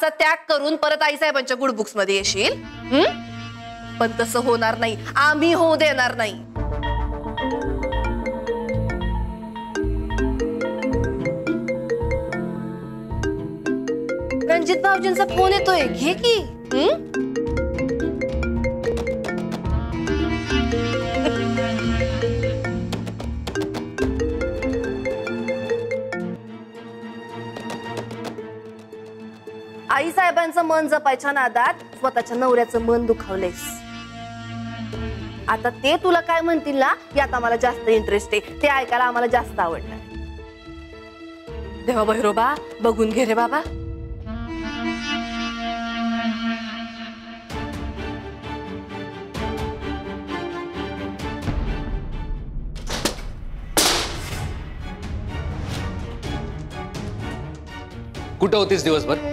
कामाचा त्याग करून परत आईसाहेबांच्या गुड बुक्स मध्ये येशील. पण तसं होणार नाही, आम्ही होऊ देणार नाही. रणजित भाऊजींचा फोन येतोय, घे की. आई साहेबांचं मन जपायच्या नादात स्वतःच्या नवऱ्याचं मन दुखावलेस. आता ते तुला काय म्हणतील ना यात आम्हाला जास्त इंटरेस्ट आहे, ते ऐकायला आम्हाला जास्त आवडणार. देवा भैरोबा बघून घे रे बाबा. कुठं होतीस दिवसभर?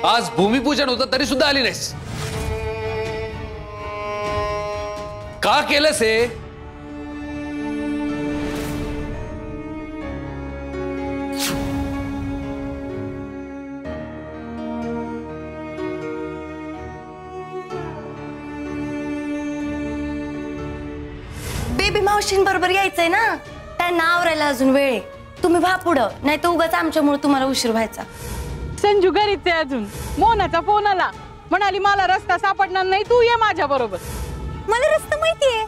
आज भूमिपूजन होतं तरी सुद्धा आली नाहीस. का केलंस हे? बेबी मावशींबरोबर यायचंय ना, त्यांना आवरायला अजून वेळ आहे. तुम्ही भा पुढं, नाही तर उगाच आमच्यामुळे तुम्हाला उशीर व्हायचा. संजू घरीच आहे अजून. मोनाचा फोन आला, म्हणाली मला रस्ता सापडणार नाही, तू ये माझ्या बरोबर. मला रस्ता माहितीये.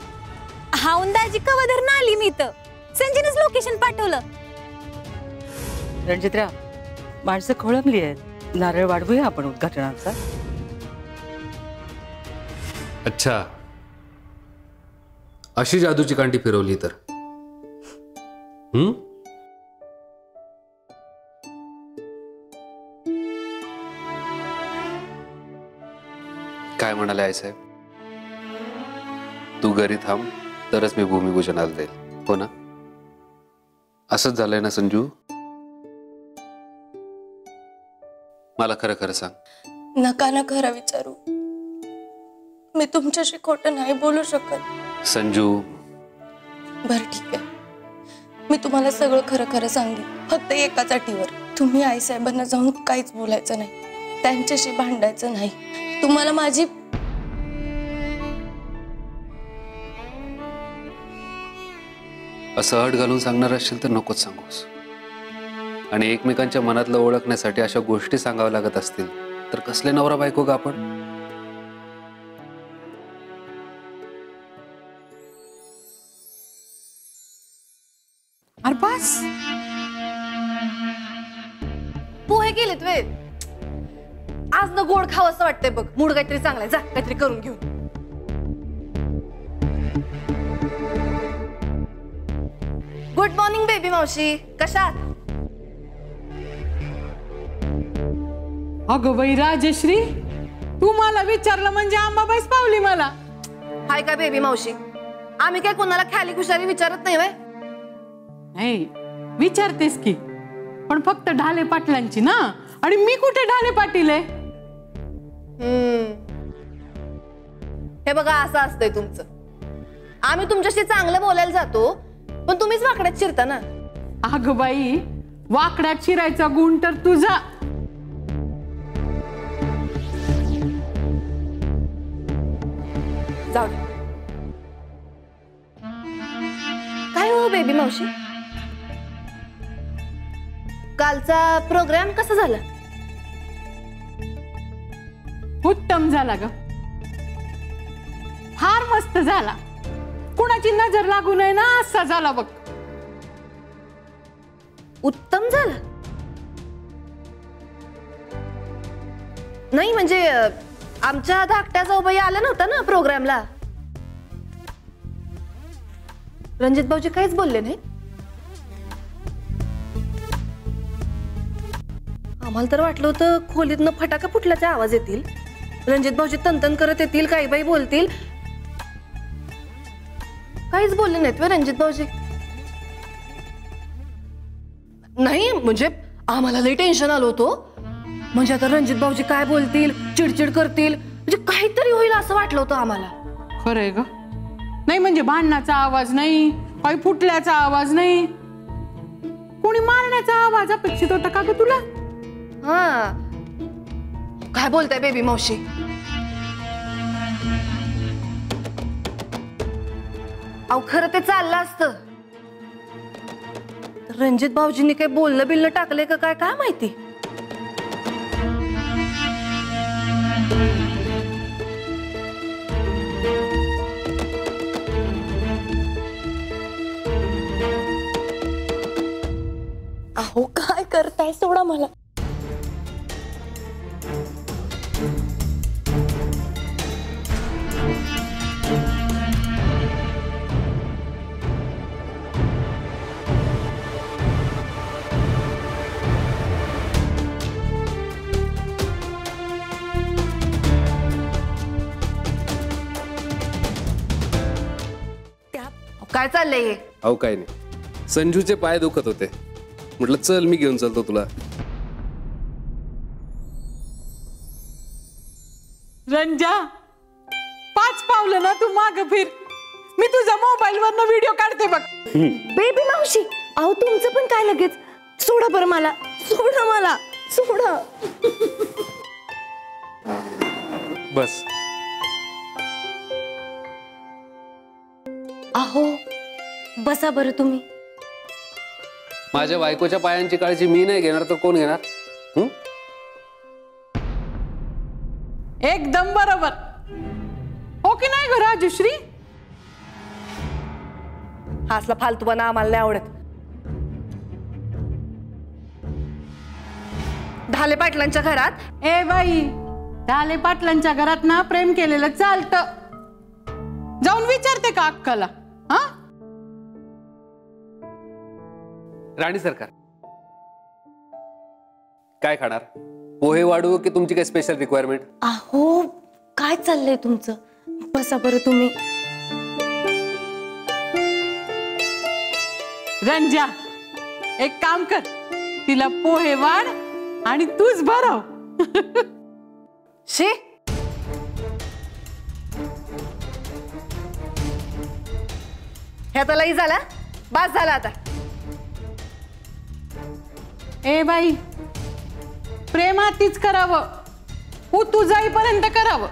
हाऊन दाजी कवाधर ना आली मी तर संजूनच लोकेशन पाठवलं. रणजित्रा, माणसं खोळंबली आहेत. नारळ वाढवूया आपण उद्घाटनाचा. अच्छा, अशी जादूची कांटी फिरवली तर काय म्हणाले आई साहेब? तू घरी थांब तरच मी भूमिपूजनाला जाईल, हो ना? असंच झालंय ना संजू? मला खरं खरं सांग. नका ना खरं विचारू, मी तुमच्याशी खोटं नाही बोलू शकत. संजू, बरं ठीक आहे, मी तुम्हाला सगळं खरं खरं सांगेन, फक्त एकाच अटीवर. तुम्ही आईसाहेबांना जाऊन काहीच बोलायचं नाही, त्यांच्याशी भांडायचं नाही. तुम्हाला माझी असं अट घालून सांगणार असशील तर नकोच सांगूस. आणि एकमेकांच्या मनातलं ओळखण्यासाठी अशा गोष्टी सांगाव्या लागत असतील तर कसले नवरा बायको का आपण? अरे बस, पोहे गेलेत वे. आज न गोड खावं असं वाटतंय बघ. मूड काहीतरी चांगलाय, जा काहीतरी करून घेऊन. गुड मॉर्निंग बेबी मावशी, कशात? अगं बाई राजश्री, तू मला विचारलं म्हणजे आंबाबाईच पावली मला. हाय का बेबी मावशी, आम्ही काय कोणाला खाली खुशाली विचारत नाही. नाही विचारतेस की, पण फक्त ढाले पाटलांची ना. आणि मी कुठे ढाले पाटील आहे? हे बघा, असं असतंय तुमचं. आम्ही तुमच्याशी चांगलं बोलायला जातो, पण तुम्हीच वाकड्यात शिरता ना. अगं बाई, वाकड्यात शिरायचा गुण तर तुझा. जाऊ दे. काय हो बेबी मावशी, कालचा प्रोग्राम कसा झाला? उत्तम झाला ग, फार मस्त झाला. कुणाची नजर लागू नये ना असा झाला बघ. उत्तम झाला नाही म्हणजे आमच्या धाकट्या जाऊबाई आल्या नव्हता ना प्रोग्रामला. रणजित भाऊजी काहीच बोलले नाही. आम्हाला तर वाटलं होतं खोलीतनं फटाका फुटल्याचा आवाज येतील, रणजित भाऊजी तनतन करत येतील, काही बाई बोलतील. काहीच बोलले नाहीत वे रणजित भाऊजी. नाही म्हणजे आम्हाला लई टेन्शन आलं होतं. म्हणजे आता रणजित भाऊजी काय बोलतील, चिडचिड करतील, म्हणजे काहीतरी होईल असं वाटलं होतं आम्हाला. खरंय ग. नाही म्हणजे भांडणाचा आवाज नाही, काही फुटल्याचा आवाज नाही, कोणी मारण्याचा आवाज अपेक्षित होता का ग तुला? हा, काय बोलताय बेबी मावशी? अहो खरं ते चाललं असतं. रणजित भाऊजींनी काही बोललं बिललं टाकलंय का काय काय माहिती. अहो काय करताय, सोडा मला. काय चाललंय हे? अहो काय नाही, संजूचे पाय दुखत होते, म्हटलं चल मी घेऊन चालतो तुला. रंजा, 5 पावलं ना तू माग फिर, मी तुझ्या मोबाईल वरनं व्हिडिओ काढते बघ. बेबी मावशी, अहो तुमचं पण काय लगेच? सोडा बरं मला, सोडा मला, सोडा. बस. अहो बसा बरं तुम्ही. माझ्या बायकोच्या पायांची काळजी मी नाही घेणार तर कोण घेणार? एकदम बरोबर हो की नाही ग राजश्री? हा असला फालतूपणा आम्हाला नाही आवडत. ढाले पाटलांच्या घरात ए बाई, ढाले पाटलांच्या घरात ना प्रेम केलेलं चालतं. जाऊन विचारते का अक्काला? हा, राणी सरकार काय खाणार? पोहे वाढू की तुमची काही स्पेशल रिक्वायरमेंट? अहो काय चाललंय तुमचं? बसा बरं तुम्ही. रंजा, एक काम कर, तिला पोहे वाढ आणि तूच भरव. शी, ह्याचा लई झाला, बास झाला आता. ए बाई, प्रेमात तीच करावं, तू जाईपर्यंत करावं.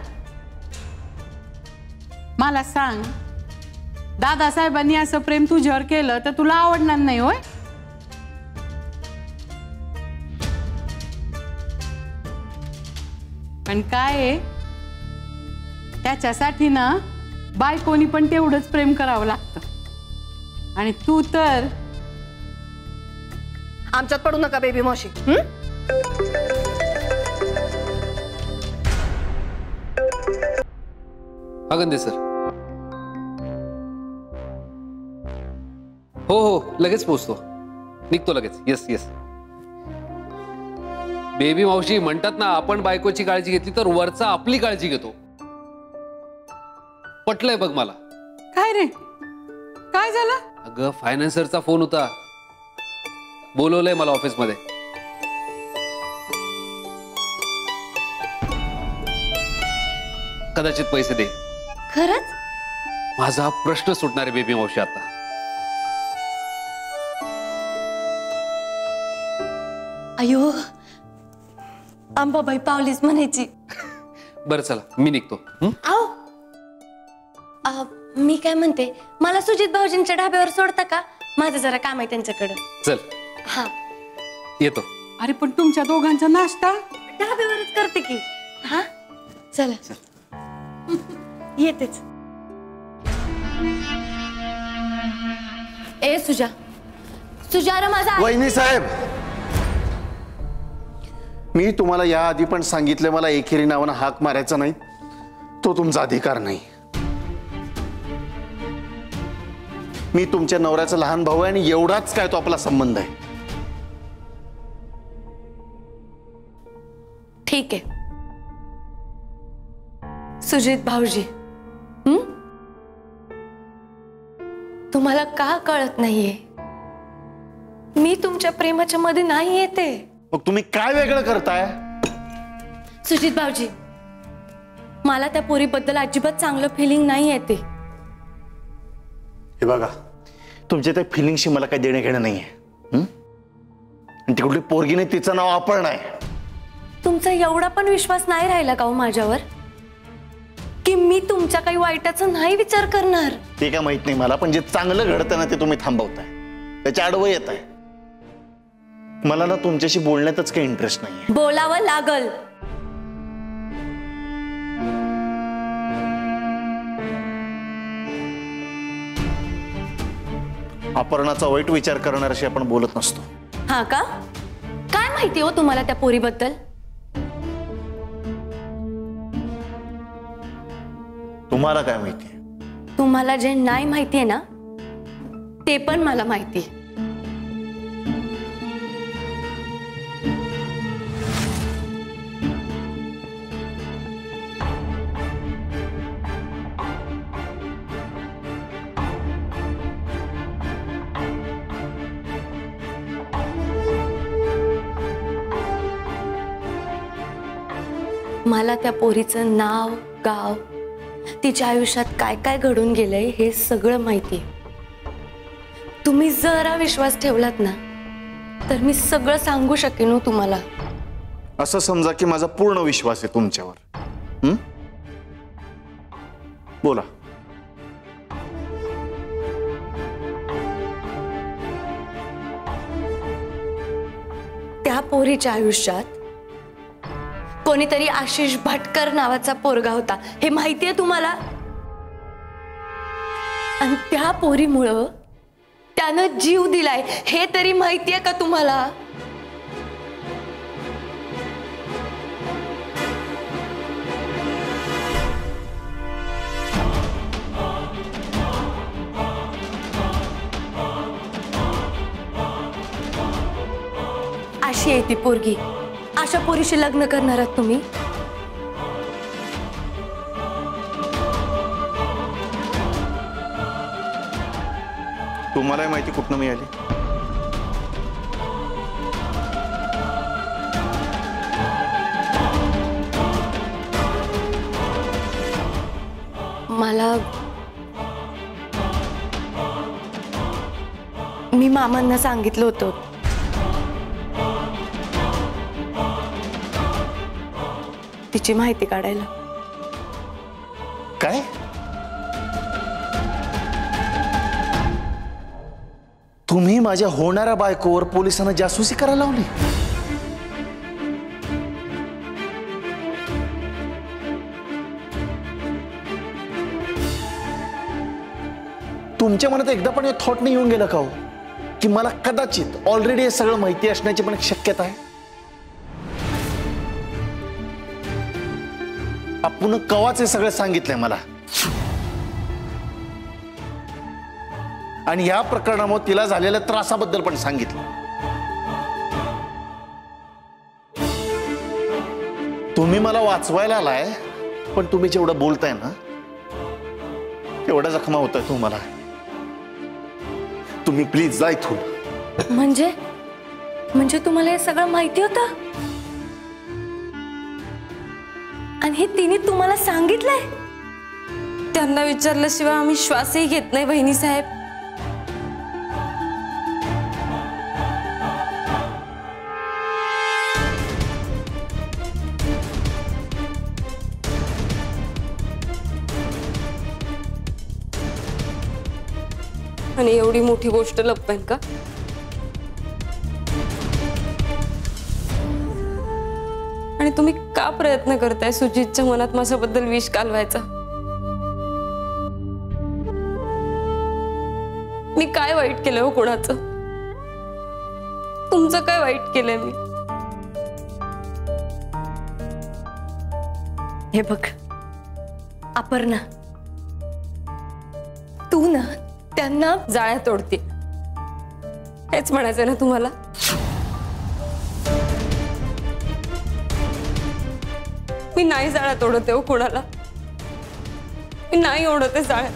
मला सांग, दादासाहेबांनी असं प्रेम तुझ्यावर केलं तर तुला आवडणार नाही होय? पण काय आहे, त्याच्यासाठी ना बायकोनी पण तेवढंच प्रेम करावं लागतं. आणि तू तर आमच्यात पडू नका बेबी मावशी. अगंदे सर. हो हो लगेच पोचतो, निघतो लगेच. Yes yes. बेबी मावशी म्हणतात ना, आपण बायकोची काळजी घेतली तर वरचा आपली काळजी घेतो. पटलंय बघ मला. काय रे, काय झालं? अगं फायनान्सरचा फोन होता, बोलवलंय मला ऑफिसमध्ये. कदाचित पैसे दे. खरंच? माझा प्रश्न सुटणार आहे बेबी मावशी आता. अयो, अंबाबाई पावलीच म्हणायची. बरं चला मी निघतो. आओ, मी काय म्हणते, मला सुजित भाऊजींच्या ढाब्यावर सोडता का? माझं जरा काम आहे त्यांच्याकडं. चल हा, येतो. अरे पण तुमच्या दोघांचा नाश्ता ढाब्यावरच करते की. हा चला, येतेच. ए सुजा, सुजारा माझा. वहिनी साहेब, मी तुम्हाला या आधी पण सांगितलं, मला एकेरी नावानं हाक मारायचा नाही, तो तुमचा अधिकार नाही. मी तुमच्या नवऱ्याचा लहान भाऊ आहे आणि एवढाच काय तो आपला संबंध आहे. ठीक आहे सुजित भाऊजी. तुम्हाला का कळत नाहीये, मी तुमच्या प्रेमाच्या मध्ये नाही येते. मग तुम्ही काय वेगळं करताय? सुजित भाऊजी, मला त्या पोरीबद्दल अजिबात चांगलं फिलिंग नाही येते. हे बघा, तुमच्या त्या फिलिंगशी मला काही देणं घेणं नाहीये. आणि ती कुठली पोरगी नाही, तिचं नाव अपर्णा आहे. तुमचा एवढा पण विश्वास नाही राहिला का हो माझ्यावर, की मी तुमच्या काही वाईटाचा नाही विचार करणार? ते काय माहित नाही मला, पण जे चांगलं घडतं ना ते तुम्ही थांबवताय, त्याच्या आडवं येत आहे. मला ना तुमच्याशी बोलण्यातच काही इंटरेस्ट नाहीये. बोलावं लागल. अपर्णाचा वाईट विचार करणाऱ्याशी आपण बोलत नसतो. हा का? काय माहिती हो तुम्हाला त्या पोरीबद्दल? तुम्हाला काय माहिती? तुम्हाला जे नाही माहितीये ना ते पण मला माहिती. मला त्या पोरीचं नाव, गाव, तिच्या आयुष्यात काय काय घडून गेलंय हे सगळं माहितीये. तुम्ही जरा विश्वास ठेवलात ना तर मी सगळं सांगू शकेन हो तुम्हाला. असं समजा की माझा पूर्ण विश्वास आहे तुमच्यावर. बोला. त्या पोरीच्या आयुष्यात कोणीतरी आशिष भटकर नावाचा पोरगा होता हे माहितीये तुम्हाला? आणि त्या पोरीमुळं त्यानं जीव दिलाय हे तरी माहितीये का तुम्हाला? अशी आहे ती पोरगी. अशा पोरीशी लग्न करणार आहात तुम्ही? तुम्हाला माहिती कुठनं मिळाली? मला मी मामांना सांगितलं होतं. तिची माहिती काढायला. काय? तुम्ही माझ्या होणाऱ्या बायकोवर पोलिसांना जासूसी करायला लावली? तुमच्या मनात एकदा पण हे थॉट नाही येऊन गेलं का हो की मला कदाचित ऑलरेडी हे सगळं माहिती असण्याची पण एक शक्यता आहे? आपण कवाच हे सगळं सांगितलंय मला, आणि या प्रकरणामुळे तिला झालेल्या त्रासाबद्दल पण सांगितलं. तुम्ही मला वाचवायला आलाय, पण तुम्ही जेवढं बोलताय ना तेवढा जखमा होताय तुम्हाला. तुम्ही प्लीज जा इथून. म्हणजे तुम्हाला हे सगळं माहिती होतं आणि हे तिने तुम्हाला सांगितलंय? त्यांना विचारल्याशिवाय आम्ही श्वासही घेत नाही वहिनी साहेब. आणि एवढी मोठी गोष्ट लपवेन का? आणि तुम्ही का प्रयत्न करताय सुजितच्या मनात माझ्याबद्दल विष कालवायचा? मी काय वाईट केलं हो कोणाचं? तुमचं काय वाईट केलंय मी? हे बघ अपर्णा, तू ना त्यांना जाळ्या तोडते हेच म्हणायचं ना तुम्हाला? मी नाही जाळ्या तोडते हो कोणाला. मी नाही ओढते जाळ्या.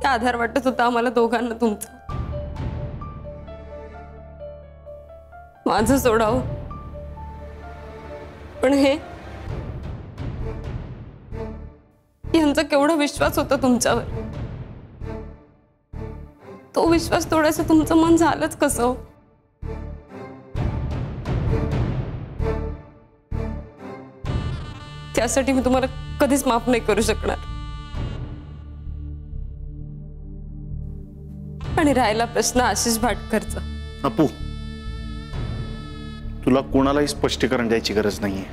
आधार वाटत होता आम्हाला दोघांना तुमचा. माझं सोडावं, पण हे यांचा केवढा विश्वास होता तुमच्यावर. तो विश्वास तोडायचं तुमचं मन झालंच कसं? त्यासाठी मी तुम्हाला कधीच माफ नाही करू शकणार. आणि राहिला प्रश्न आशिष भाटकरचा. अपू, तुला कोणालाही स्पष्टीकरण द्यायची गरज नाहीये.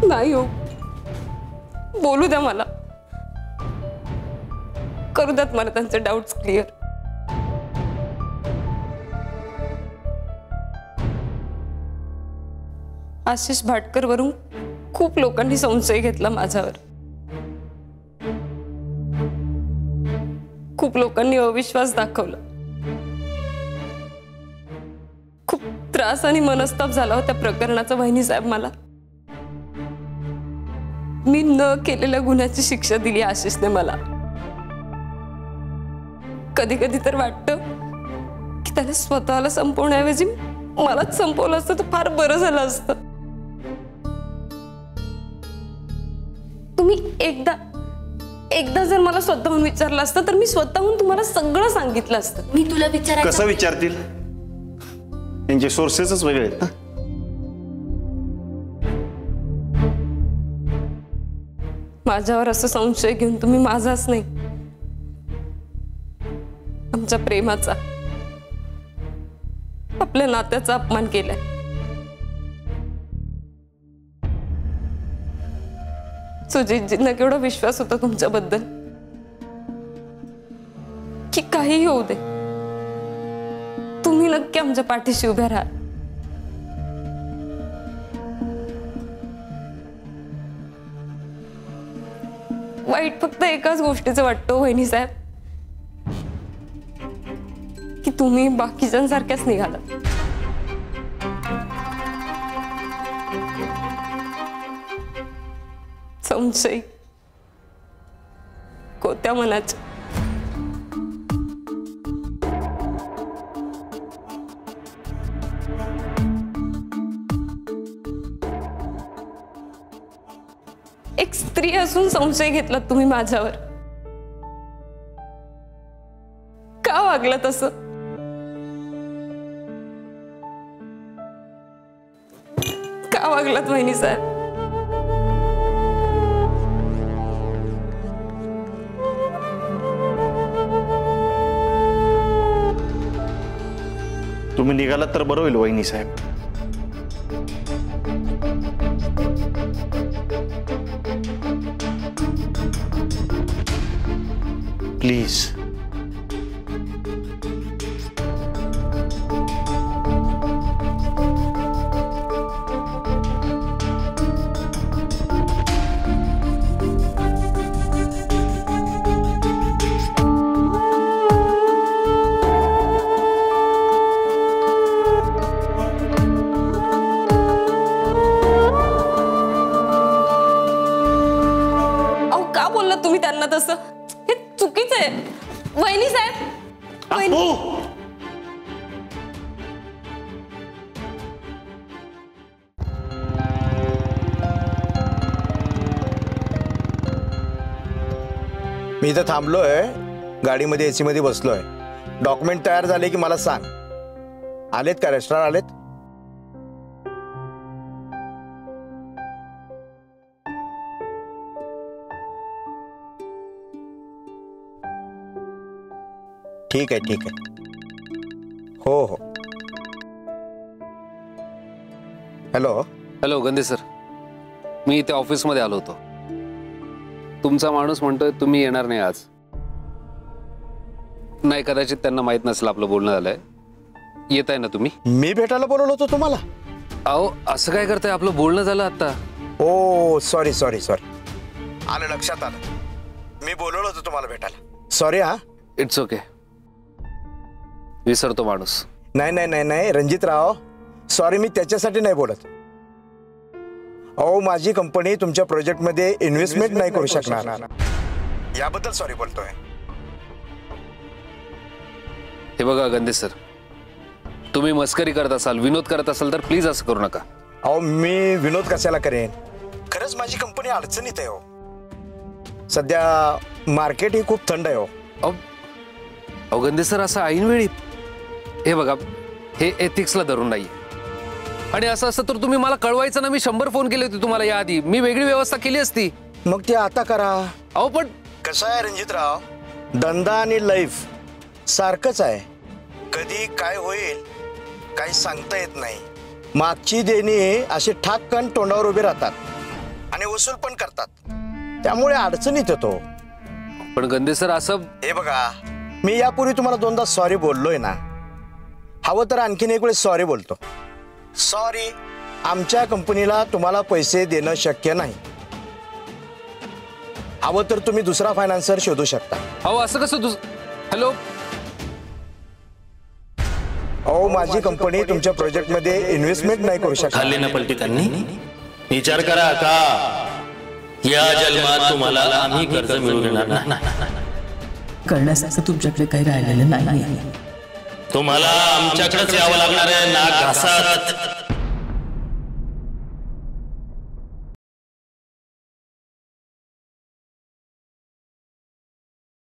नाही हो, बोलू द्या मला, करू द्यात मला त्यांचे डाऊट्स क्लिअर. आशिष भाटकर वरून खूप लोकांनी संशय घेतला माझ्यावर. खूप लोकांनी अविश्वास दाखवला. खूप त्रास आणि मनस्ताप झाला होता प्रकरणाचा वहिनी साहेब मला. मी न केलेल्या गुन्ह्याची शिक्षा दिली आशिषने मला. कधी कधी तर वाटतं की त्याने स्वतःला संपवण्याऐवजी मलाच संपवलं असतं तर फार बरं झालं असतं. तुम्ही एकदा जर मला स्वतःहून विचारलं असतं तर मी स्वतःहून तुम्हाला सगळं सांगितलं असतं. मी तुला विचारायचं. कसं विचारतील? यांचे सोर्सेसच वेगळे आहेत ना. माझ्यावर असं संशय घेऊन तुम्ही माझाच नाही, आमच्या प्रेमाचा, आपल्या नात्याचा अपमान केलाय. सुजितजींना केवढा विश्वास होता तुमच्याबद्दल की काहीही होऊ दे, तुम्ही नक्की आमच्या पाठीशी उभ्या राहा. वाईट फक्त एकाच गोष्टीचं वाटतं वहिनी साहेब, की तुम्ही बाकीच्यांसारख्याच निघाला. संशय कोत्या मनाचे. एक स्त्री असून संशय घेतला तुम्ही माझ्यावर. का वागला तसं? का वागलात वहिनी साहेब? तुम्ही निघालात तर बरं होईल वहिनी साहेब. प्लीज. तुम्ही त्यांना तसं, हे चुकीचं आहे वहिनी साहेब. मी इथं थांबलोय, गाडीमध्ये एसी मध्ये बसलोय. डॉक्युमेंट तयार झाले की मला सांग. आलेत का? रजिस्ट्रार आलेत? ठीक आहे, ठीक आहे. हो हो. हॅलो गंदे सर, मी इथे ऑफिसमध्ये आलो होतो. तुमचा माणूस म्हणतोय तुम्ही येणार नाही आज. नाही, कदाचित त्यांना माहित नसेल आपलं बोलणं झालंय. येत आहे ना तुम्ही? मी भेटायला बोलवलं होतं तुम्हाला? अहो, असं काय करताय? आपलं बोलणं झालं आता. ओ सॉरी सॉरी सॉरी, आलं लक्षात आलं. मी बोलवलं होतं तुम्हाला भेटायला. सॉरी. हा, इट्स ओके. विसरतो माणूस. नाही नाही नाही नाही रणजितराव, सॉरी मी त्याच्यासाठी नाही बोलत. अहो, माझी कंपनी तुमच्या प्रोजेक्टमध्ये इन्व्हेस्टमेंट नाही करू शकणार, याबद्दल सॉरी बोलतोय. हे बघा गंदे सर, तुम्ही मस्करी करत असाल, विनोद करत असाल तर प्लीज असं करू नका. अहो मी विनोद कशाला करेन, खरंच माझी कंपनी अडचणीत आहे हो. सध्या मार्केट ही खूप थंड आहे हो. अहो गंदे सर, असं ऐनवेळी, हे बघा, हे एथिक्सला धरून नाही. आणि असं असतं तर तुम्ही मला कळवायचं ना. मी 100 फोन केले होते तुम्हाला याआधी, मी वेगळी व्यवस्था केली असती. मग ते आता करा. अहो पण कसं आहे रणजितराव, धंदा आणि लाईफ सारखंच आहे. कधी काय होईल काही सांगता येत नाही. मागची देणी असे ठाककन तोंडावर उभे राहतात आणि वसूल पण करतात, त्यामुळे अडचणीत येतो. पण गंदे सर असं, हे बघा, मी यापूर्वी तुम्हाला 2दा सॉरी बोललोय ना, हवं तर आणखीन एक वेळेस सॉरी बोलतो. सॉरी, आमच्या कंपनीला तुम्हाला पैसे देणं शक्य नाही. हवं तर तुम्ही दुसरा फायनान्सर शोधू शकता. अहो असं कसं हॅलो, अहो माझी कंपनी तुमच्या प्रोजेक्टमध्ये इन्व्हेस्टमेंट नाही करू शकत. खाल्ली ना पलटी त्यांनी. विचार करा का या जन्मात तुम्हाला आम्ही कर्ज मिळवून देणार नाही. करण्यासारखं तुमच्याकडे काही राहिलेलं नाही. तुम्हाला आमच्याकडेच यावं लागणार आहे, नाक घासात.